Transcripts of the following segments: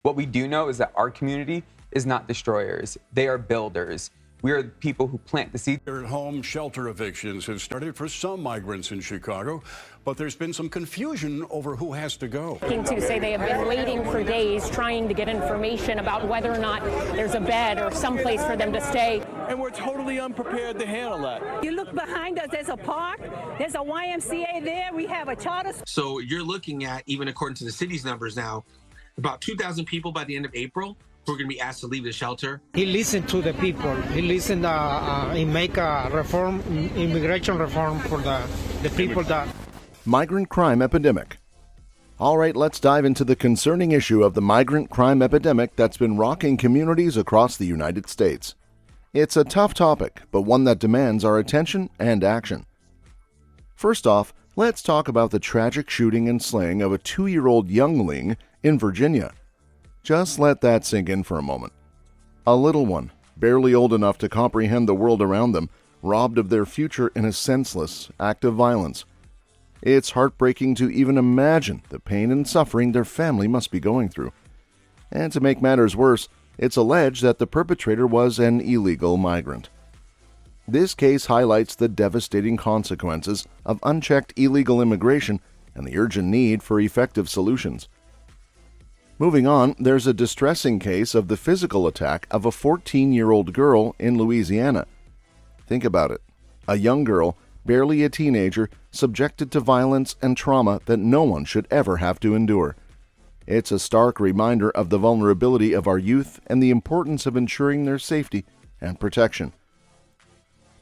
What we do know is that our community is not destroyers. They are builders. We are the people who plant the seeds. Home shelter evictions have started for some migrants in Chicago, but there's been some confusion over who has to go. To say they have been waiting for days trying to get information about whether or not there's a bed or someplace for them to stay. And we're totally unprepared to handle that. You look behind us, there's a park, there's a YMCA there, we have a charter. So you're looking at, even according to the city's numbers now, about 2,000 people by the end of April who are going to be asked to leave the shelter. He listened to the people. He listened and make a reform, immigration reform for the people that... Migrant crime epidemic. All right, let's dive into the concerning issue of the migrant crime epidemic that's been rocking communities across the United States. It's a tough topic, but one that demands our attention and action. First off, let's talk about the tragic shooting and slaying of a 2-year-old youngling in Virginia. Just let that sink in for a moment. A little one, barely old enough to comprehend the world around them, robbed of their future in a senseless act of violence. It's heartbreaking to even imagine the pain and suffering their family must be going through. And to make matters worse, it's alleged that the perpetrator was an illegal migrant. This case highlights the devastating consequences of unchecked illegal immigration and the urgent need for effective solutions. Moving on, there's a distressing case of the physical attack of a 14-year-old girl in Louisiana. Think about it. A young girl, barely a teenager, subjected to violence and trauma that no one should ever have to endure. It's a stark reminder of the vulnerability of our youth and the importance of ensuring their safety and protection.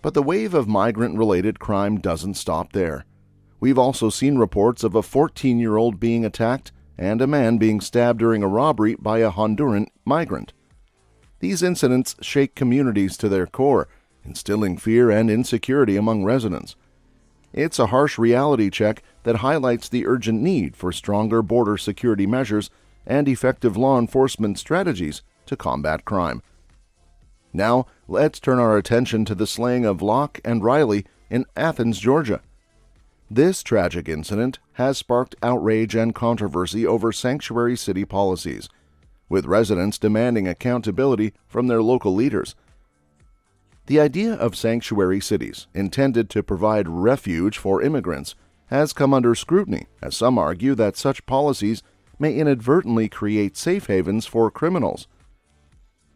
But the wave of migrant-related crime doesn't stop there. We've also seen reports of a 14-year-old being attacked and a man being stabbed during a robbery by a Honduran migrant. These incidents shake communities to their core, instilling fear and insecurity among residents. It's a harsh reality check that highlights the urgent need for stronger border security measures and effective law enforcement strategies to combat crime. Now, let's turn our attention to the slaying of Locke and Riley in Athens, Georgia. This tragic incident has sparked outrage and controversy over sanctuary city policies, with residents demanding accountability from their local leaders. The idea of sanctuary cities, intended to provide refuge for immigrants, has come under scrutiny, as some argue that such policies may inadvertently create safe havens for criminals.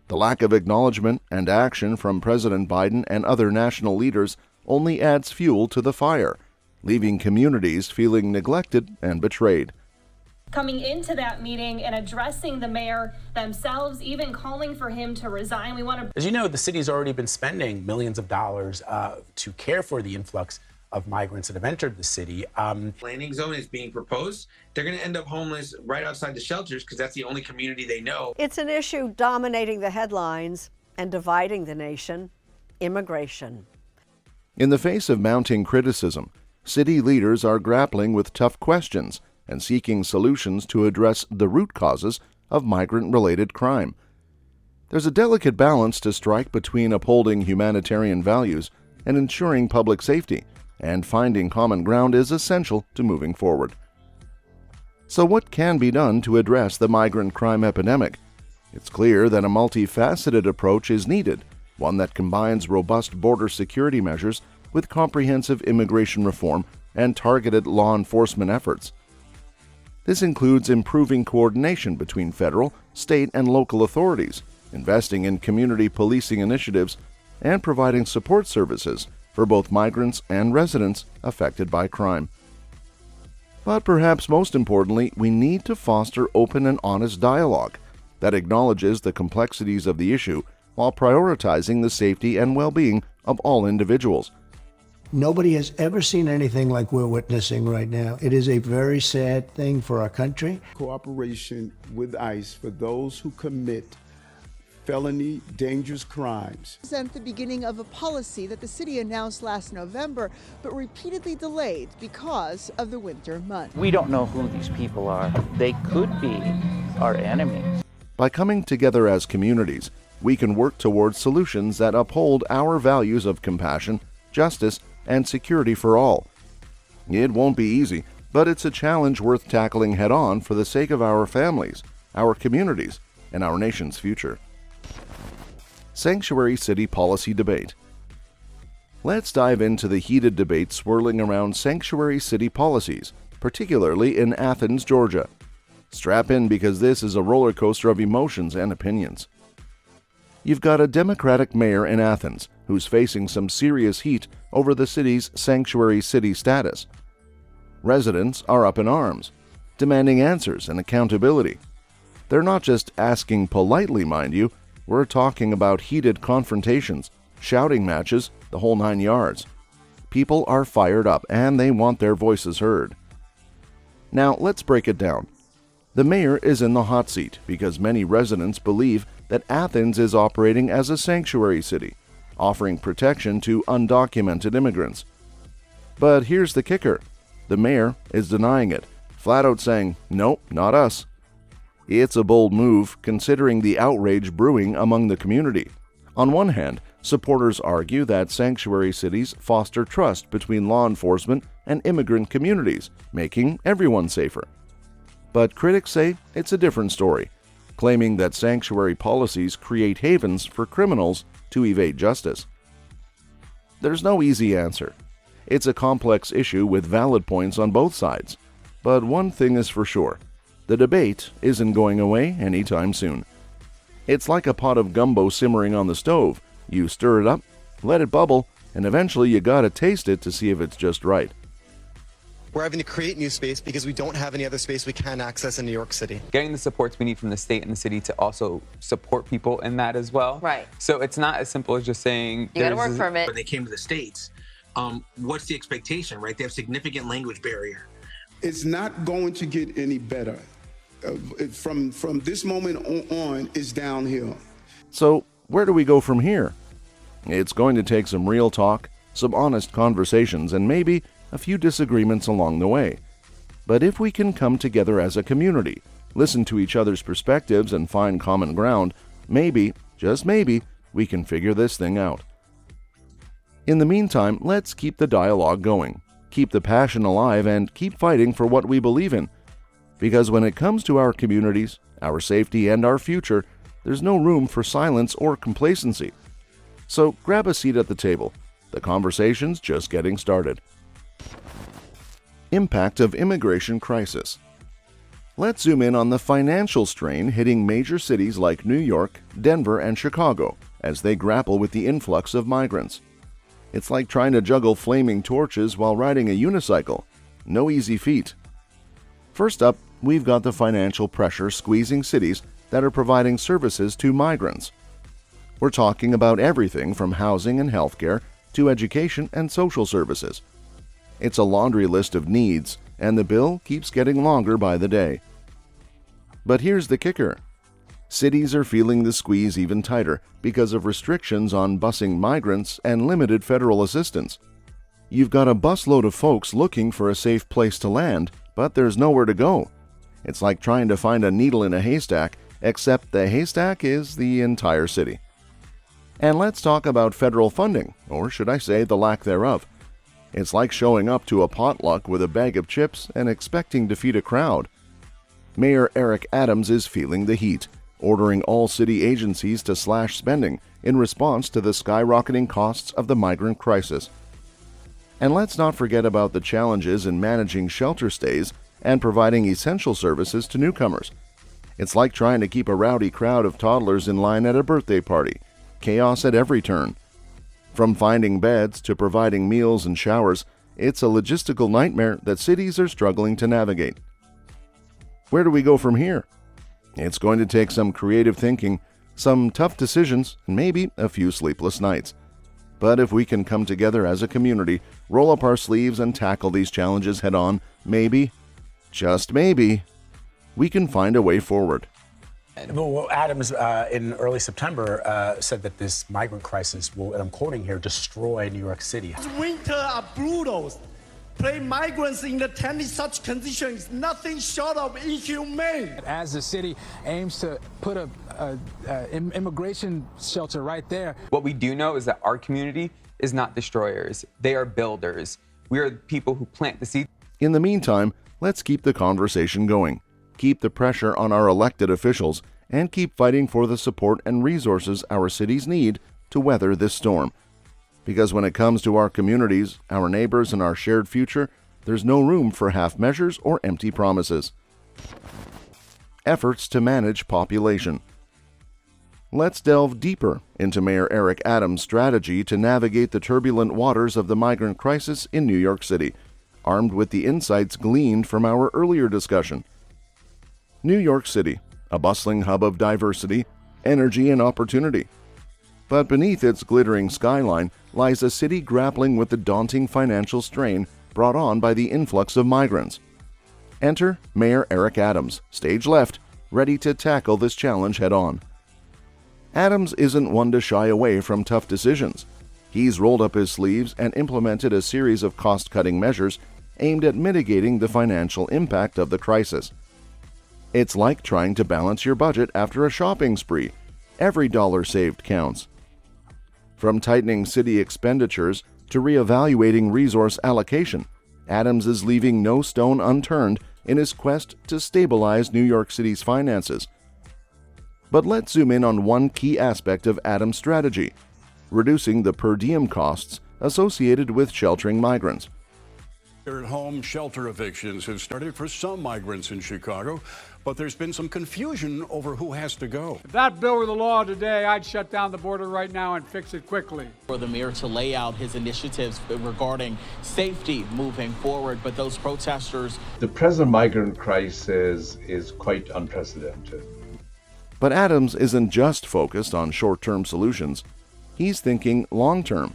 The lack of acknowledgement and action from President Biden and other national leaders only adds fuel to the fire, leaving communities feeling neglected and betrayed. Coming into that meeting and addressing the mayor themselves, even calling for him to resign. As you know, the city's already been spending millions of dollars to care for the influx of migrants that have entered the city. Landing zone is being proposed. They're going to end up homeless right outside the shelters because that's the only community they know. It's an issue dominating the headlines and dividing the nation: immigration. In the face of mounting criticism, city leaders are grappling with tough questions and seeking solutions to address the root causes of migrant-related crime. There's a delicate balance to strike between upholding humanitarian values and ensuring public safety, and finding common ground is essential to moving forward. So what can be done to address the migrant crime epidemic? It's clear that a multifaceted approach is needed, one that combines robust border security measures with comprehensive immigration reform and targeted law enforcement efforts. This includes improving coordination between federal, state, and local authorities, investing in community policing initiatives, and providing support services for both migrants and residents affected by crime. But perhaps most importantly, we need to foster open and honest dialogue that acknowledges the complexities of the issue while prioritizing the safety and well-being of all individuals. Nobody has ever seen anything like we're witnessing right now. It is a very sad thing for our country. Cooperation with ICE for those who commit felony dangerous crimes. Represent the beginning of a policy that the city announced last November, but repeatedly delayed because of the winter months. We don't know who these people are. They could be our enemies. By coming together as communities, we can work towards solutions that uphold our values of compassion, justice, and security for all. It won't be easy, but it's a challenge worth tackling head-on for the sake of our families, our communities, and our nation's future. Sanctuary City Policy Debate. Let's dive into the heated debate swirling around sanctuary city policies, particularly in Athens, Georgia. Strap in because this is a roller coaster of emotions and opinions. You've got a Democratic mayor in Athens who's facing some serious heat over the city's sanctuary city status. Residents are up in arms, demanding answers and accountability. They're not just asking politely, mind you, we're talking about heated confrontations, shouting matches, the whole 9 yards. People are fired up and they want their voices heard. Now, let's break it down. The mayor is in the hot seat because many residents believe that Athens is operating as a sanctuary city, offering protection to undocumented immigrants. But here's the kicker. The mayor is denying it, flat out saying, "Nope, not us." It's a bold move considering the outrage brewing among the community. On one hand, supporters argue that sanctuary cities foster trust between law enforcement and immigrant communities, making everyone safer. But critics say it's a different story, claiming that sanctuary policies create havens for criminals to evade justice. There's no easy answer. It's a complex issue with valid points on both sides. But one thing is for sure, the debate isn't going away anytime soon. It's like a pot of gumbo simmering on the stove. You stir it up, let it bubble, and eventually you gotta taste it to see if it's just right. We're having to create new space because we don't have any other space we can access in New York City. Getting the supports we need from the state and the city to also support people in that as well. Right. So it's not as simple as just saying you got to work from it. When they came to the States, what's the expectation, right? They have significant language barrier. It's not going to get any better. From this moment on, it's downhill. So where do we go from here? It's going to take some real talk, some honest conversations, and maybe a few disagreements along the way. But if we can come together as a community, listen to each other's perspectives, and find common ground, maybe, just maybe, we can figure this thing out. In the meantime, let's keep the dialogue going, keep the passion alive, and keep fighting for what we believe in. Because when it comes to our communities, our safety, and our future, there's no room for silence or complacency. So grab a seat at the table. The conversation's just getting started. Impact of immigration crisis. Let's zoom in on the financial strain hitting major cities like New York, Denver, and Chicago as they grapple with the influx of migrants. It's like trying to juggle flaming torches while riding a unicycle. No easy feat. First up, we've got the financial pressure squeezing cities that are providing services to migrants. We're talking about everything from housing and healthcare to education and social services. It's a laundry list of needs, and the bill keeps getting longer by the day. But here's the kicker. Cities are feeling the squeeze even tighter because of restrictions on busing migrants and limited federal assistance. You've got a busload of folks looking for a safe place to land, but there's nowhere to go. It's like trying to find a needle in a haystack, except the haystack is the entire city. And let's talk about federal funding, or should I say the lack thereof. It's like showing up to a potluck with a bag of chips and expecting to feed a crowd. Mayor Eric Adams is feeling the heat, ordering all city agencies to slash spending in response to the skyrocketing costs of the migrant crisis. And let's not forget about the challenges in managing shelter stays and providing essential services to newcomers. It's like trying to keep a rowdy crowd of toddlers in line at a birthday party. Chaos at every turn. From finding beds to providing meals and showers, it's a logistical nightmare that cities are struggling to navigate. Where do we go from here? It's going to take some creative thinking, some tough decisions, and maybe a few sleepless nights. But if we can come together as a community, roll up our sleeves and tackle these challenges head on, maybe, just maybe, we can find a way forward. Well, Adams, in early September, said that this migrant crisis will, and I'm quoting here, destroy New York City. Winter are brutal. Putting migrants in the tent in such conditions is nothing short of inhumane. As the city aims to put an immigration shelter right there. What we do know is that our community is not destroyers. They are builders. We are the people who plant the seed. In the meantime, let's keep the conversation going. keep the pressure on our elected officials, and keep fighting for the support and resources our cities need to weather this storm. Because when it comes to our communities, our neighbors, and our shared future, there's no room for half measures or empty promises. Efforts to manage population. Let's delve deeper into Mayor Eric Adams' strategy to navigate the turbulent waters of the migrant crisis in New York City, armed with the insights gleaned from our earlier discussion. New York City, a bustling hub of diversity, energy, and opportunity. But beneath its glittering skyline lies a city grappling with the daunting financial strain brought on by the influx of migrants. Enter Mayor Eric Adams, stage left, ready to tackle this challenge head-on. Adams isn't one to shy away from tough decisions. He's rolled up his sleeves and implemented a series of cost-cutting measures aimed at mitigating the financial impact of the crisis. It's like trying to balance your budget after a shopping spree. Every dollar saved counts. From tightening city expenditures to reevaluating resource allocation, Adams is leaving no stone unturned in his quest to stabilize New York City's finances. But let's zoom in on one key aspect of Adams' strategy: reducing the per diem costs associated with sheltering migrants. Home shelter evictions have started for some migrants in Chicago, but there's been some confusion over who has to go. If that bill were the law today, I'd shut down the border right now and fix it quickly. For the mayor to lay out his initiatives regarding safety moving forward, but those protesters... The present migrant crisis is quite unprecedented. But Adams isn't just focused on short-term solutions. He's thinking long-term,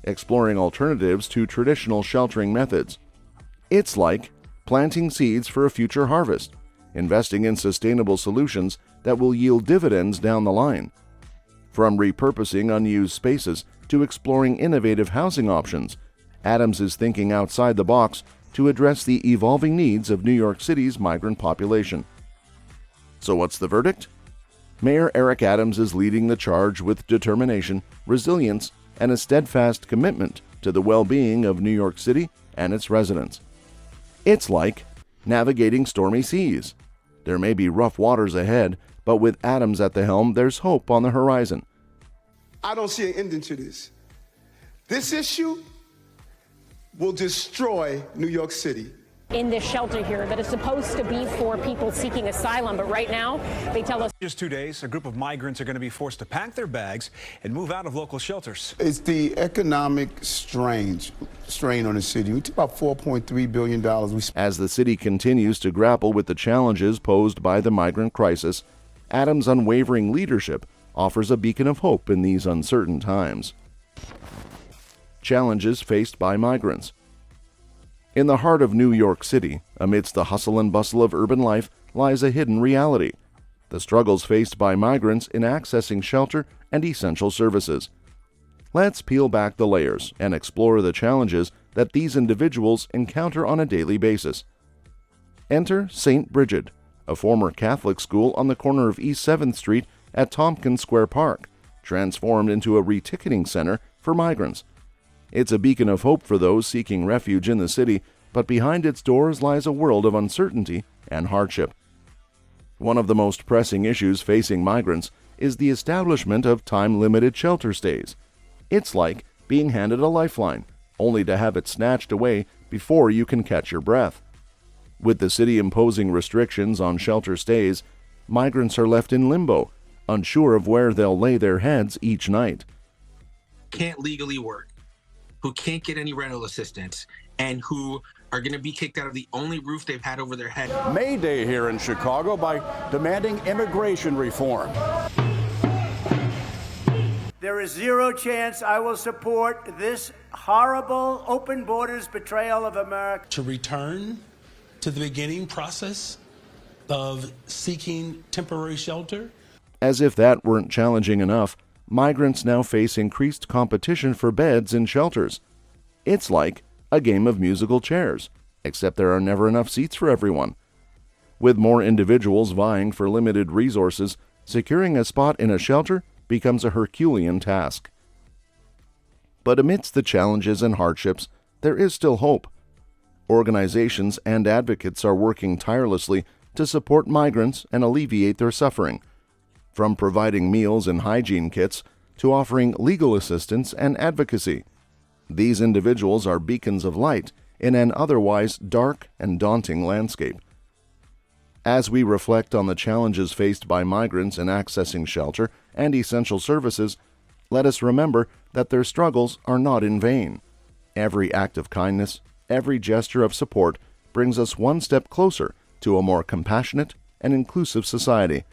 exploring alternatives to traditional sheltering methods. It's like planting seeds for a future harvest, investing in sustainable solutions that will yield dividends down the line. From repurposing unused spaces to exploring innovative housing options, Adams is thinking outside the box to address the evolving needs of New York City's migrant population. So what's the verdict? Mayor Eric Adams is leading the charge with determination, resilience, and a steadfast commitment to the well-being of New York City and its residents. It's like navigating stormy seas. There may be rough waters ahead, but with Adams at the helm, there's hope on the horizon. I don't see an ending to this. This issue will destroy New York City. In this shelter here that is supposed to be for people seeking asylum, but right now they tell us just 2 days, a group of migrants are going to be forced to pack their bags and move out of local shelters. It's the economic strain on the city. We took about $4.3 billion. As the city continues to grapple with the challenges posed by the migrant crisis, Adams' unwavering leadership offers a beacon of hope in these uncertain times. Challenges faced by migrants. In the heart of New York City, amidst the hustle and bustle of urban life, lies a hidden reality: the struggles faced by migrants in accessing shelter and essential services. Let's peel back the layers and explore the challenges that these individuals encounter on a daily basis. Enter St. Bridget, a former Catholic school on the corner of East 7th Street at Tompkins Square Park, transformed into a reticketing center for migrants. It's a beacon of hope for those seeking refuge in the city, but behind its doors lies a world of uncertainty and hardship. One of the most pressing issues facing migrants is the establishment of time-limited shelter stays. It's like being handed a lifeline, only to have it snatched away before you can catch your breath. With the city imposing restrictions on shelter stays, migrants are left in limbo, unsure of where they'll lay their heads each night. Can't legally work, who can't get any rental assistance, and who are going to be kicked out of the only roof they've had over their head. May Day here in Chicago by demanding immigration reform. There is zero chance I will support this horrible open borders betrayal of America. To return to the beginning process of seeking temporary shelter. As if that weren't challenging enough, migrants now face increased competition for beds in shelters. It's like a game of musical chairs, except there are never enough seats for everyone. With more individuals vying for limited resources, securing a spot in a shelter becomes a Herculean task. But amidst the challenges and hardships, there is still hope. Organizations and advocates are working tirelessly to support migrants and alleviate their suffering, from providing meals and hygiene kits to offering legal assistance and advocacy. These individuals are beacons of light in an otherwise dark and daunting landscape. As we reflect on the challenges faced by migrants in accessing shelter and essential services, let us remember that their struggles are not in vain. Every act of kindness, every gesture of support brings us one step closer to a more compassionate and inclusive society.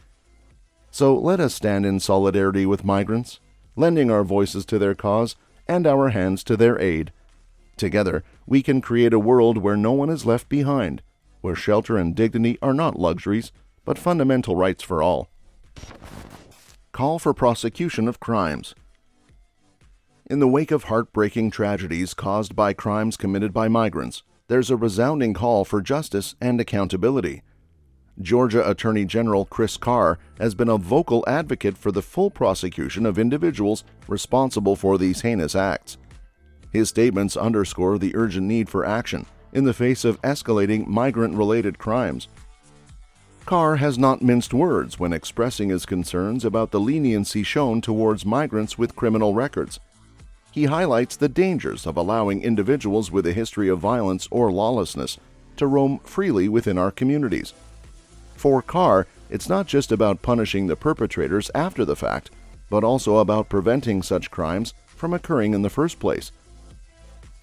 So let us stand in solidarity with migrants, lending our voices to their cause and our hands to their aid. Together, we can create a world where no one is left behind, where shelter and dignity are not luxuries, but fundamental rights for all. Call for prosecution of crimes. In the wake of heartbreaking tragedies caused by crimes committed by migrants, there's a resounding call for justice and accountability. Georgia Attorney General Chris Carr has been a vocal advocate for the full prosecution of individuals responsible for these heinous acts. His statements underscore the urgent need for action in the face of escalating migrant-related crimes. Carr has not minced words when expressing his concerns about the leniency shown towards migrants with criminal records. He highlights the dangers of allowing individuals with a history of violence or lawlessness to roam freely within our communities. For Carr, it's not just about punishing the perpetrators after the fact, but also about preventing such crimes from occurring in the first place.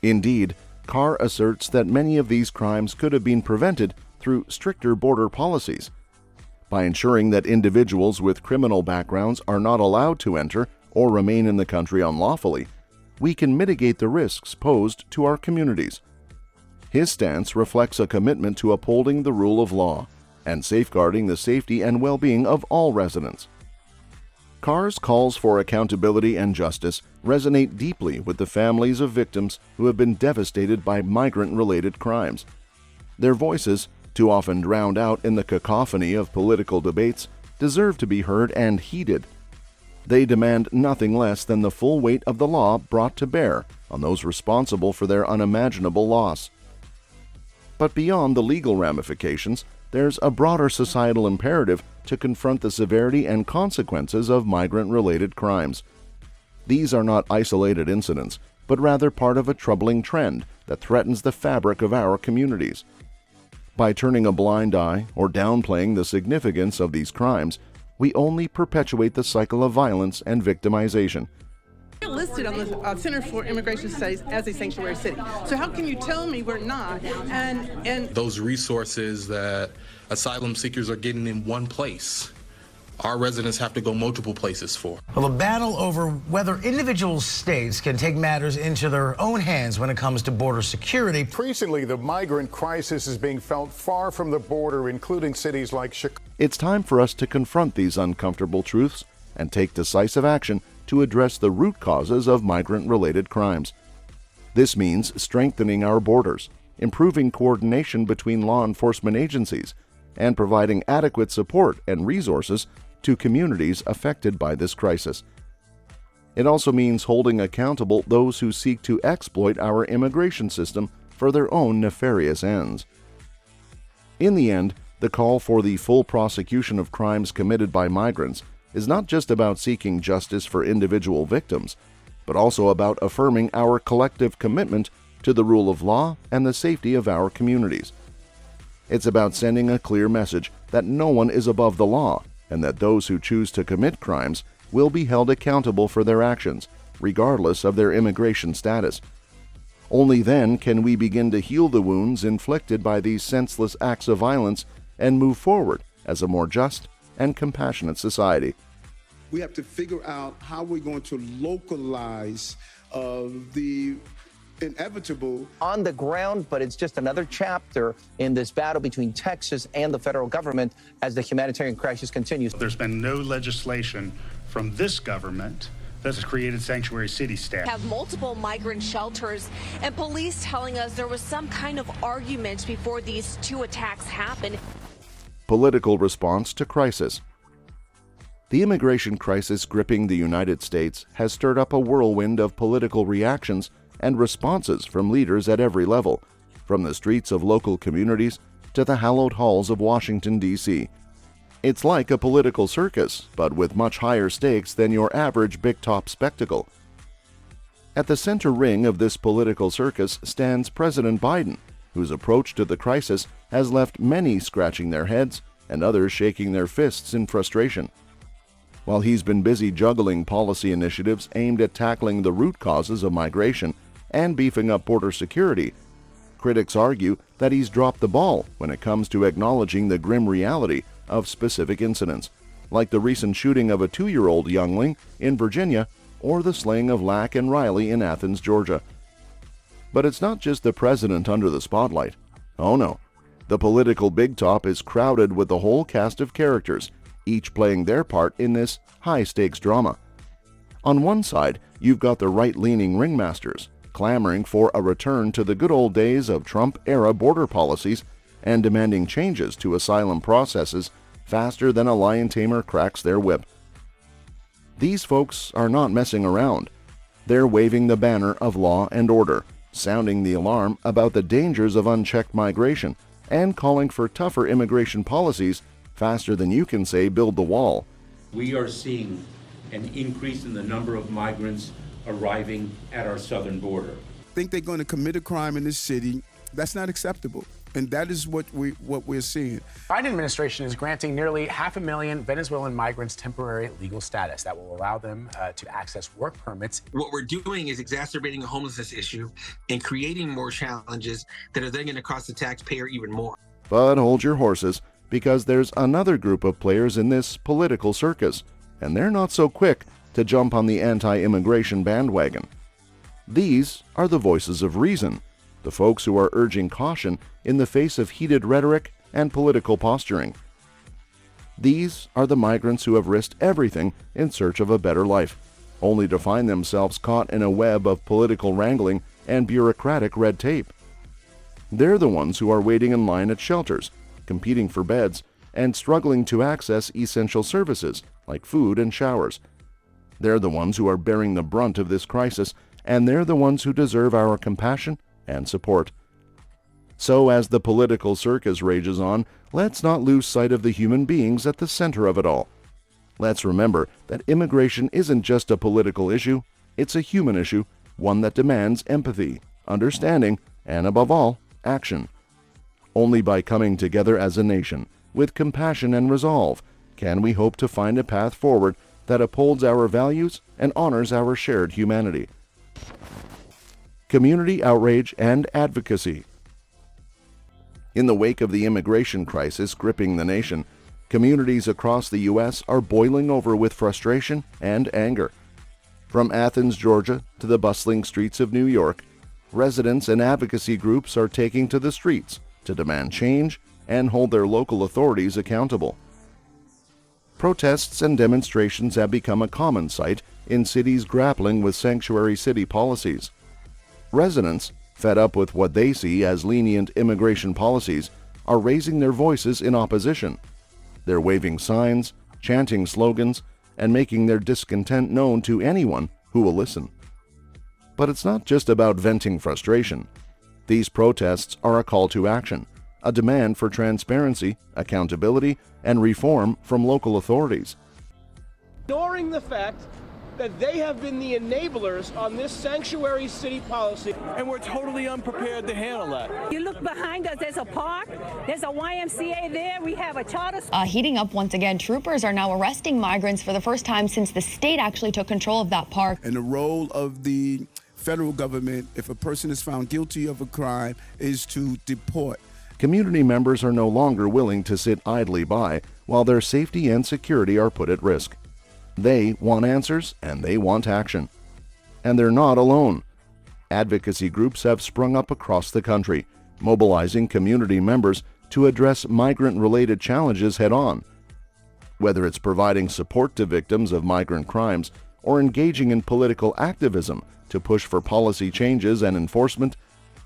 Indeed, Carr asserts that many of these crimes could have been prevented through stricter border policies. By ensuring that individuals with criminal backgrounds are not allowed to enter or remain in the country unlawfully, we can mitigate the risks posed to our communities. His stance reflects a commitment to upholding the rule of law and safeguarding the safety and well-being of all residents. Carr's calls for accountability and justice resonate deeply with the families of victims who have been devastated by migrant-related crimes. Their voices, too often drowned out in the cacophony of political debates, deserve to be heard and heeded. They demand nothing less than the full weight of the law brought to bear on those responsible for their unimaginable loss. But beyond the legal ramifications, there's a broader societal imperative to confront the severity and consequences of migrant-related crimes. These are not isolated incidents, but rather part of a troubling trend that threatens the fabric of our communities. By turning a blind eye or downplaying the significance of these crimes, we only perpetuate the cycle of violence and victimization. We're listed on the Center for Immigration Studies as a sanctuary city. So how can you tell me we're not? And those resources that asylum seekers are getting in one place, our residents have to go multiple places for. Well, a battle over whether individual states can take matters into their own hands when it comes to border security. Increasingly, the migrant crisis is being felt far from the border, including cities like Chicago. It's time for us to confront these uncomfortable truths and take decisive action to address the root causes of migrant-related crimes. This means strengthening our borders, improving coordination between law enforcement agencies, and providing adequate support and resources to communities affected by this crisis. It also means holding accountable those who seek to exploit our immigration system for their own nefarious ends. In the end, the call for the full prosecution of crimes committed by migrants is not just about seeking justice for individual victims, but also about affirming our collective commitment to the rule of law and the safety of our communities. It's about sending a clear message that no one is above the law and that those who choose to commit crimes will be held accountable for their actions, regardless of their immigration status. Only then can we begin to heal the wounds inflicted by these senseless acts of violence and move forward as a more just and compassionate society. We have to figure out how we're going to localize the inevitable on the ground, but it's just another chapter in this battle between Texas and the federal government as the humanitarian crisis continues. There's been no legislation from this government that has created sanctuary city staff. Have multiple migrant shelters, and police telling us there was some kind of argument before these two attacks happened. Political response to crisis. The immigration crisis gripping the United States has stirred up a whirlwind of political reactions and responses from leaders at every level, from the streets of local communities to the hallowed halls of Washington, D.C. It's like a political circus, but with much higher stakes than your average big-top spectacle. At the center ring of this political circus stands President Biden, whose approach to the crisis has left many scratching their heads and others shaking their fists in frustration. While he's been busy juggling policy initiatives aimed at tackling the root causes of migration and beefing up border security, critics argue that he's dropped the ball when it comes to acknowledging the grim reality of specific incidents, like the recent shooting of a 2-year-old youngling in Virginia or the slaying of Lack and Riley in Athens, Georgia. But it's not just the president under the spotlight. Oh no, the political big top is crowded with a whole cast of characters, each playing their part in this high-stakes drama. On one side, you've got the right-leaning ringmasters, clamoring for a return to the good old days of Trump-era border policies and demanding changes to asylum processes faster than a lion tamer cracks their whip. These folks are not messing around. They're waving the banner of law and order, sounding the alarm about the dangers of unchecked migration, and calling for tougher immigration policies faster than you can say build the wall. We are seeing an increase in the number of migrants arriving at our southern border. Think they're going to commit a crime in this city. That's not acceptable. And that is what we're seeing. Biden administration is granting nearly 500,000 Venezuelan migrants temporary legal status that will allow them to access work permits. What we're doing is exacerbating a homelessness issue and creating more challenges that are then going to cost the taxpayer even more. But hold your horses, because there's another group of players in this political circus, and they're not so quick to jump on the anti-immigration bandwagon. These are the voices of reason, the folks who are urging caution in the face of heated rhetoric and political posturing. These are the migrants who have risked everything in search of a better life, only to find themselves caught in a web of political wrangling and bureaucratic red tape. They're the ones who are waiting in line at shelters, competing for beds, and struggling to access essential services like food and showers. They're the ones who are bearing the brunt of this crisis, and they're the ones who deserve our compassion and support. So as the political circus rages on, let's not lose sight of the human beings at the center of it all. Let's remember that immigration isn't just a political issue, it's a human issue, one that demands empathy, understanding, and above all, action. Only by coming together as a nation, with compassion and resolve, can we hope to find a path forward that upholds our values and honors our shared humanity. Community outrage and advocacy. In the wake of the immigration crisis gripping the nation, communities across the U.S. are boiling over with frustration and anger. From Athens, Georgia, to the bustling streets of New York, residents and advocacy groups are taking to the streets to demand change and hold their local authorities accountable. Protests and demonstrations have become a common sight in cities grappling with sanctuary city policies. Residents, fed up with what they see as lenient immigration policies, are raising their voices in opposition. They're waving signs, chanting slogans, and making their discontent known to anyone who will listen. But it's not just about venting frustration. These protests are a call to action, a demand for transparency, accountability, and reform from local authorities. Ignoring the fact that they have been the enablers on this sanctuary city policy, and we're totally unprepared to handle that. You look behind us, there's a park, there's a YMCA there, we have a charter school. Heating up once again, troopers are now arresting migrants for the first time since the state actually took control of that park. And the role of the federal government, if a person is found guilty of a crime, is to deport. Community members are no longer willing to sit idly by while their safety and security are put at risk. They want answers and they want action. And they're not alone. Advocacy groups have sprung up across the country, mobilizing community members to address migrant-related challenges head-on. Whether it's providing support to victims of migrant crimes or engaging in political activism to push for policy changes and enforcement,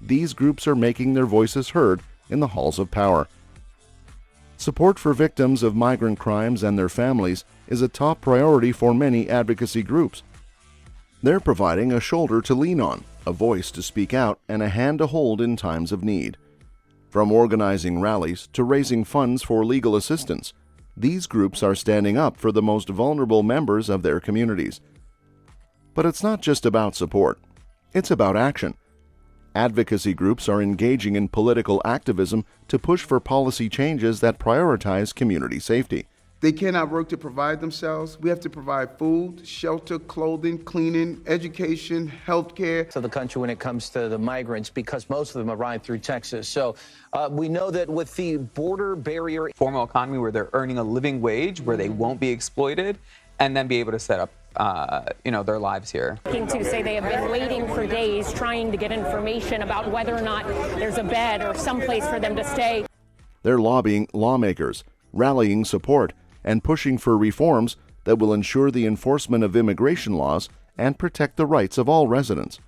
these groups are making their voices heard in the halls of power. Support for victims of migrant crimes and their families is a top priority for many advocacy groups. They're providing a shoulder to lean on, a voice to speak out, and a hand to hold in times of need. From organizing rallies to raising funds for legal assistance, these groups are standing up for the most vulnerable members of their communities. But it's not just about support, it's about action. Advocacy groups are engaging in political activism to push for policy changes that prioritize community safety. They cannot work to provide themselves. We have to provide food, shelter, clothing, cleaning, education, health care. To the country when it comes to the migrants, because most of them arrive through Texas. So we know that with the border barrier, formal economy where they're earning a living wage, where they won't be exploited, and then be able to set up their lives here. To say they have been waiting for days trying to get information about whether or not there's a bed or someplace for them to stay. They're lobbying lawmakers, rallying support, and pushing for reforms that will ensure the enforcement of immigration laws and protect the rights of all residents.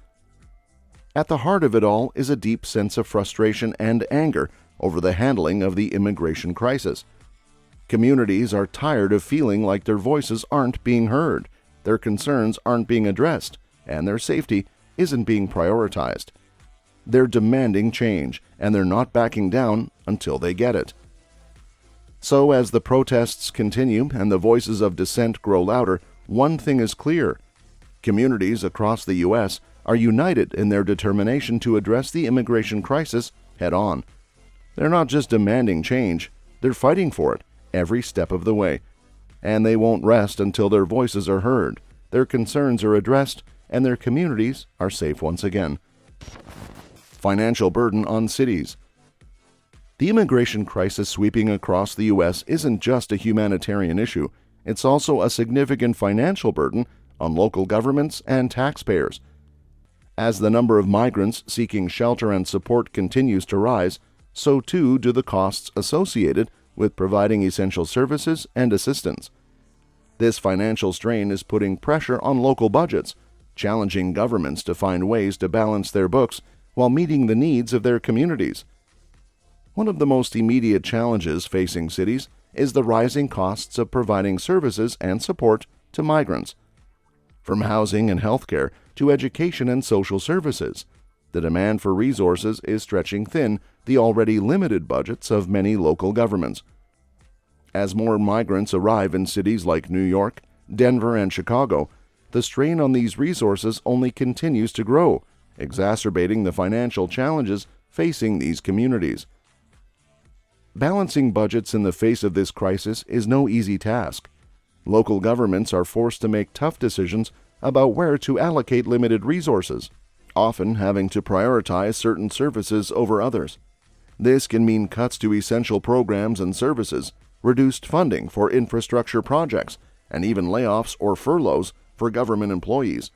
At the heart of it all is a deep sense of frustration and anger over the handling of the immigration crisis. Communities are tired of feeling like their voices aren't being heard, their concerns aren't being addressed, and their safety isn't being prioritized. They're demanding change, and they're not backing down until they get it. So as the protests continue and the voices of dissent grow louder, one thing is clear. Communities across the U.S. are united in their determination to address the immigration crisis head-on. They're not just demanding change, they're fighting for it every step of the way. And they won't rest until their voices are heard, their concerns are addressed, and their communities are safe once again. Financial burden on cities. The immigration crisis sweeping across the U.S. isn't just a humanitarian issue, it's also a significant financial burden on local governments and taxpayers. As the number of migrants seeking shelter and support continues to rise, so too do the costs associated with providing essential services and assistance. This financial strain is putting pressure on local budgets, challenging governments to find ways to balance their books while meeting the needs of their communities. One of the most immediate challenges facing cities is the rising costs of providing services and support to migrants. From housing and healthcare to education and social services, the demand for resources is stretching thin the already limited budgets of many local governments. As more migrants arrive in cities like New York, Denver, and Chicago, the strain on these resources only continues to grow, exacerbating the financial challenges facing these communities. Balancing budgets in the face of this crisis is no easy task. Local governments are forced to make tough decisions about where to allocate limited resources, often having to prioritize certain services over others. This can mean cuts to essential programs and services, reduced funding for infrastructure projects, and even layoffs or furloughs for government employees.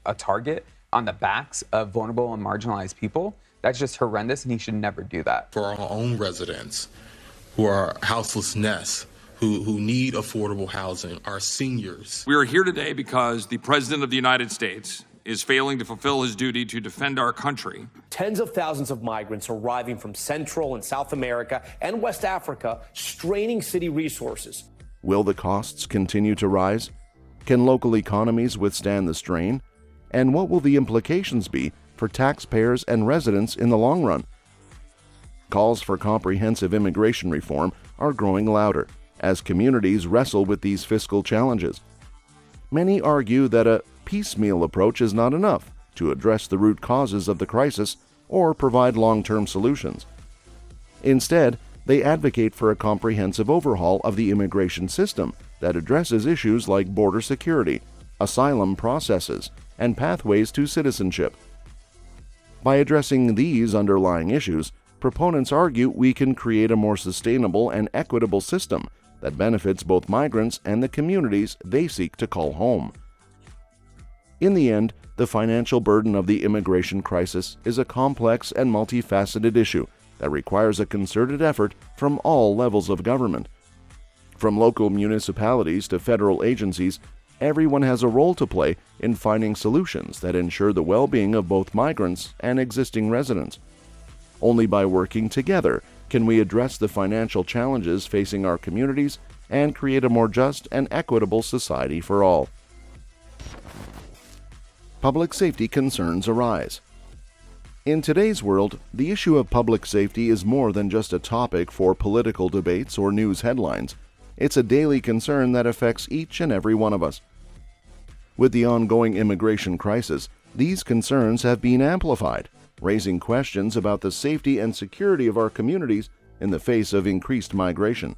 A target on the backs of vulnerable and marginalized people, that's just horrendous, and he should never do that. For our own residents who are houseless nests, who need affordable housing, our seniors. We are here today because the President of the United States is failing to fulfill his duty to defend our country. Tens of thousands of migrants arriving from Central and South America and West Africa, straining city resources. Will the costs continue to rise? Can local economies withstand the strain? And what will the implications be for taxpayers and residents in the long run? Calls for comprehensive immigration reform are growing louder as communities wrestle with these fiscal challenges. Many argue that a piecemeal approach is not enough to address the root causes of the crisis or provide long-term solutions. Instead, they advocate for a comprehensive overhaul of the immigration system that addresses issues like border security, asylum processes, and pathways to citizenship. By addressing these underlying issues, proponents argue we can create a more sustainable and equitable system that benefits both migrants and the communities they seek to call home. In the end, the financial burden of the immigration crisis is a complex and multifaceted issue that requires a concerted effort from all levels of government. From local municipalities to federal agencies, everyone has a role to play in finding solutions that ensure the well-being of both migrants and existing residents. Only by working together can we address the financial challenges facing our communities and create a more just and equitable society for all. Public safety concerns arise. In today's world, the issue of public safety is more than just a topic for political debates or news headlines. It's a daily concern that affects each and every one of us. With the ongoing immigration crisis, these concerns have been amplified, raising questions about the safety and security of our communities in the face of increased migration.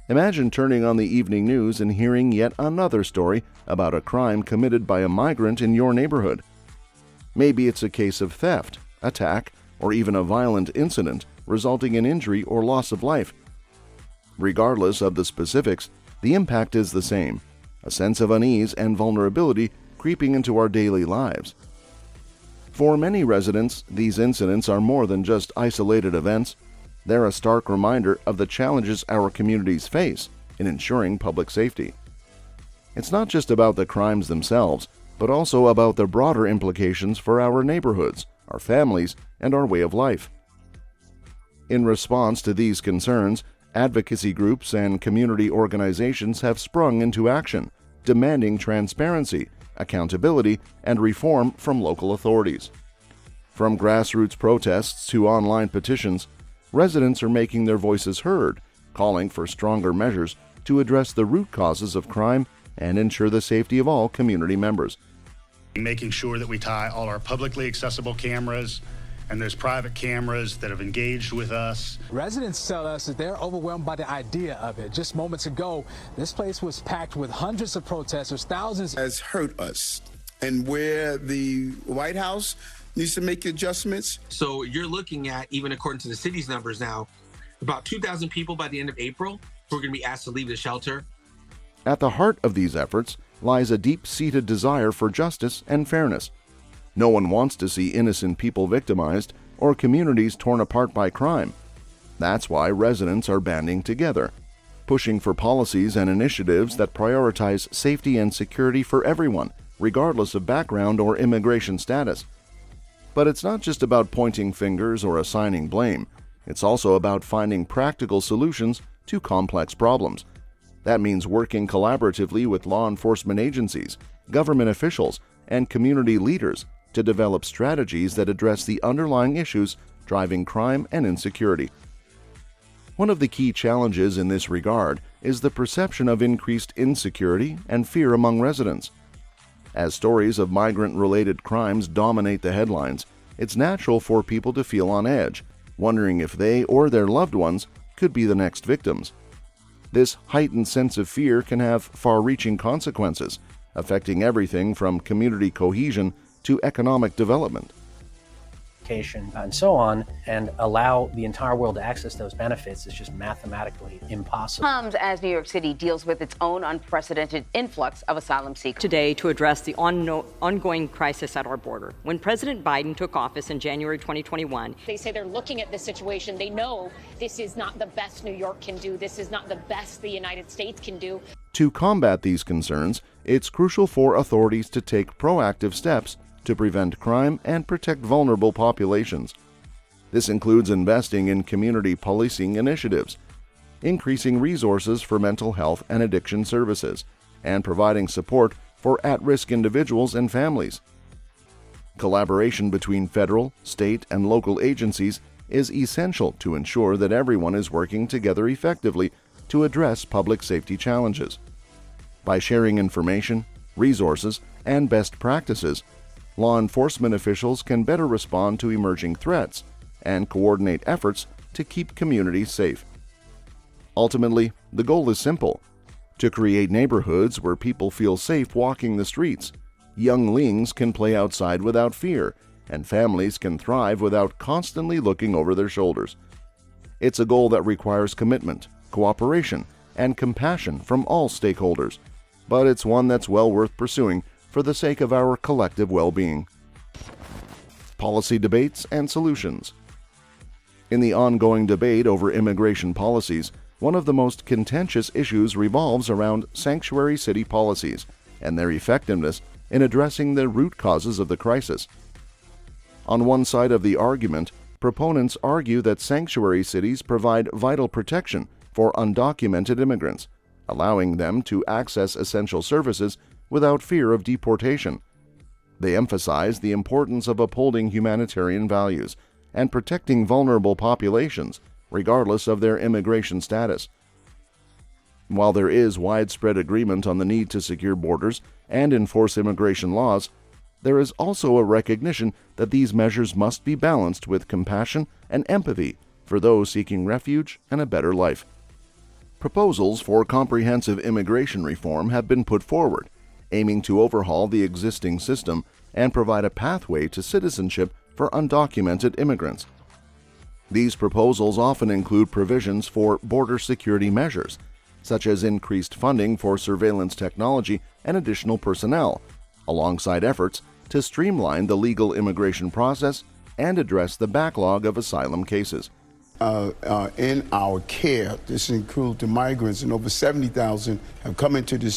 Imagine turning on the evening news and hearing yet another story about a crime committed by a migrant in your neighborhood. Maybe it's a case of theft, attack, or even a violent incident resulting in injury or loss of life. Regardless of the specifics, the impact is the same: a sense of unease and vulnerability creeping into our daily lives. For many residents, these incidents are more than just isolated events. They're a stark reminder of the challenges our communities face in ensuring public safety. It's not just about the crimes themselves, but also about the broader implications for our neighborhoods, our families, and our way of life. In response to these concerns, advocacy groups and community organizations have sprung into action, demanding transparency, accountability, and reform from local authorities. From grassroots protests to online petitions, residents are making their voices heard, calling for stronger measures to address the root causes of crime and ensure the safety of all community members. Making sure that we tie all our publicly accessible cameras and those private cameras that have engaged with us. Residents tell us that they're overwhelmed by the idea of it. Just moments ago, this place was packed with hundreds of protesters, thousands. Has hurt us, and where the White House needs to make adjustments. So you're looking at, even according to the city's numbers now, about 2,000 people by the end of April who are going to be asked to leave the shelter. At the heart of these efforts lies a deep-seated desire for justice and fairness. No one wants to see innocent people victimized or communities torn apart by crime. That's why residents are banding together, pushing for policies and initiatives that prioritize safety and security for everyone, regardless of background or immigration status. But it's not just about pointing fingers or assigning blame. It's also about finding practical solutions to complex problems. That means working collaboratively with law enforcement agencies, government officials, and community leaders to develop strategies that address the underlying issues driving crime and insecurity. One of the key challenges in this regard is the perception of increased insecurity and fear among residents. As stories of migrant-related crimes dominate the headlines, it's natural for people to feel on edge, wondering if they or their loved ones could be the next victims. This heightened sense of fear can have far-reaching consequences, affecting everything from community cohesion to economic development. And so on, and allow the entire world to access those benefits is just mathematically impossible. Comes as New York City deals with its own unprecedented influx of asylum seekers. Today to address the ongoing crisis at our border. When President Biden took office in January 2021, they say they're looking at this situation. They know this is not the best New York can do. This is not the best the United States can do. To combat these concerns, it's crucial for authorities to take proactive steps to prevent crime and protect vulnerable populations. This includes investing in community policing initiatives, increasing resources for mental health and addiction services, and providing support for at-risk individuals and families. Collaboration between federal, state, and local agencies is essential to ensure that everyone is working together effectively to address public safety challenges. By sharing information, resources, and best practices, law enforcement officials can better respond to emerging threats and coordinate efforts to keep communities safe. Ultimately, the goal is simple: to create neighborhoods where people feel safe walking the streets, younglings can play outside without fear, and families can thrive without constantly looking over their shoulders. It's a goal that requires commitment, cooperation, and compassion from all stakeholders, but it's one that's well worth pursuing for the sake of our collective well-being. Policy debates and solutions. In the ongoing debate over immigration policies, one of the most contentious issues revolves around sanctuary city policies and their effectiveness in addressing the root causes of the crisis. On one side of the argument, proponents argue that sanctuary cities provide vital protection for undocumented immigrants, allowing them to access essential services without fear of deportation. They emphasize the importance of upholding humanitarian values and protecting vulnerable populations, regardless of their immigration status. While there is widespread agreement on the need to secure borders and enforce immigration laws, there is also a recognition that these measures must be balanced with compassion and empathy for those seeking refuge and a better life. Proposals for comprehensive immigration reform have been put forward, aiming to overhaul the existing system and provide a pathway to citizenship for undocumented immigrants. These proposals often include provisions for border security measures, such as increased funding for surveillance technology and additional personnel, alongside efforts to streamline the legal immigration process and address the backlog of asylum cases. In our care, this includes the migrants, and over 70,000 have come into the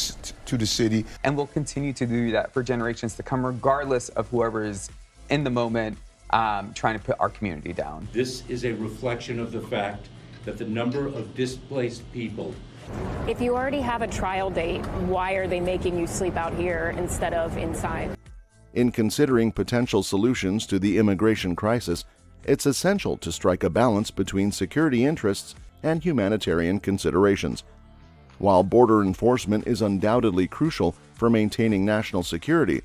city. And we'll continue to do that for generations to come, regardless of whoever is in the moment trying to put our community down. This is a reflection of the fact that the number of displaced people. If you already have a trial date, why are they making you sleep out here instead of inside? In considering potential solutions to the immigration crisis, it's essential to strike a balance between security interests and humanitarian considerations. While border enforcement is undoubtedly crucial for maintaining national security,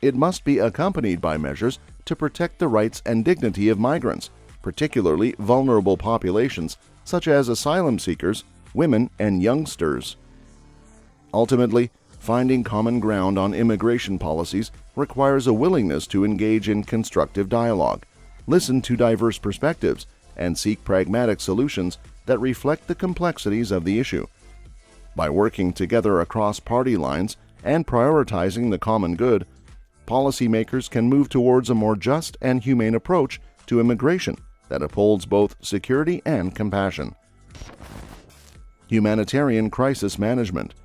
it must be accompanied by measures to protect the rights and dignity of migrants, particularly vulnerable populations such as asylum seekers, women, and youngsters. Ultimately, finding common ground on immigration policies requires a willingness to engage in constructive dialogue, listen to diverse perspectives, and seek pragmatic solutions that reflect the complexities of the issue. By working together across party lines and prioritizing the common good, policymakers can move towards a more just and humane approach to immigration that upholds both security and compassion. Humanitarian crisis management.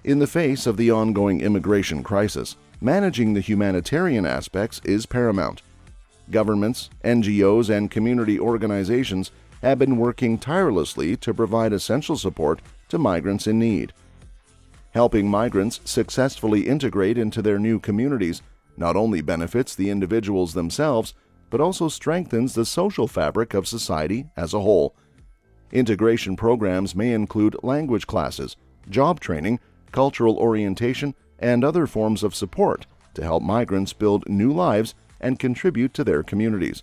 In the face of the ongoing immigration crisis, managing the humanitarian aspects is paramount. Governments, NGOs, and community organizations have been working tirelessly to provide essential support to migrants in need. Helping migrants successfully integrate into their new communities not only benefits the individuals themselves, but also strengthens the social fabric of society as a whole. Integration programs may include language classes, job training, cultural orientation, and other forms of support to help migrants build new lives and contribute to their communities.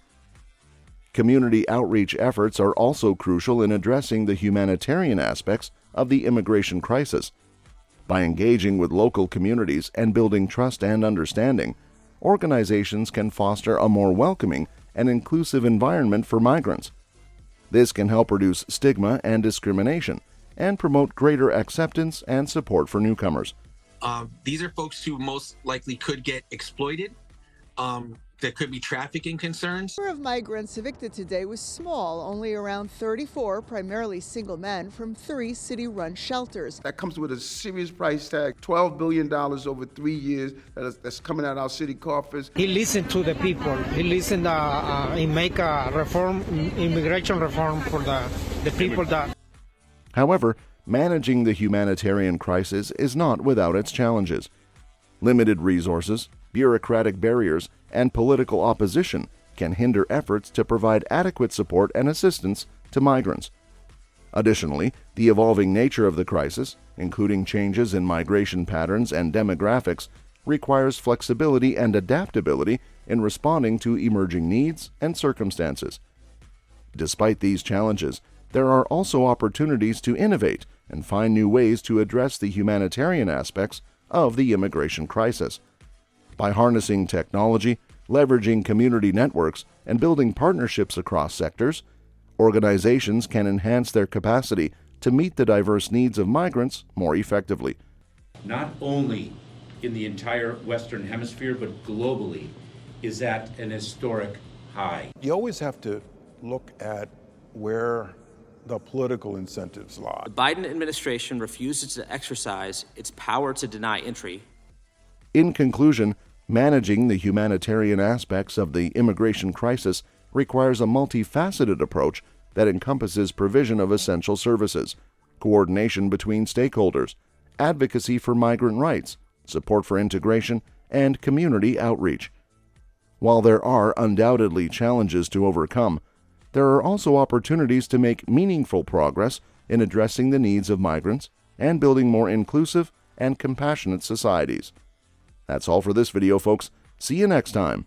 Community outreach efforts are also crucial in addressing the humanitarian aspects of the immigration crisis. By engaging with local communities and building trust and understanding, organizations can foster a more welcoming and inclusive environment for migrants. This can help reduce stigma and discrimination and promote greater acceptance and support for newcomers. These are folks who most likely could get exploited. There could be trafficking concerns. The number of migrants evicted today was small, only around 34, primarily single men, from 3 city-run shelters. That comes with a serious price tag, $12 billion over 3 years that's coming out of our city coffers. He listened to the people. He listened and make a reform, immigration reform for the people that... However, managing the humanitarian crisis is not without its challenges. Limited resources, bureaucratic barriers, and political opposition can hinder efforts to provide adequate support and assistance to migrants. Additionally, the evolving nature of the crisis, including changes in migration patterns and demographics, requires flexibility and adaptability in responding to emerging needs and circumstances. Despite these challenges, there are also opportunities to innovate and find new ways to address the humanitarian aspects of the immigration crisis. By harnessing technology, leveraging community networks, and building partnerships across sectors, organizations can enhance their capacity to meet the diverse needs of migrants more effectively. Not only in the entire Western Hemisphere, but globally, is at an historic high. You always have to look at where the political incentives lie. The Biden administration refuses to exercise its power to deny entry. In conclusion, managing the humanitarian aspects of the immigration crisis requires a multifaceted approach that encompasses provision of essential services, coordination between stakeholders, advocacy for migrant rights, support for integration, and community outreach. While there are undoubtedly challenges to overcome, there are also opportunities to make meaningful progress in addressing the needs of migrants and building more inclusive and compassionate societies. That's all for this video, folks. See you next time.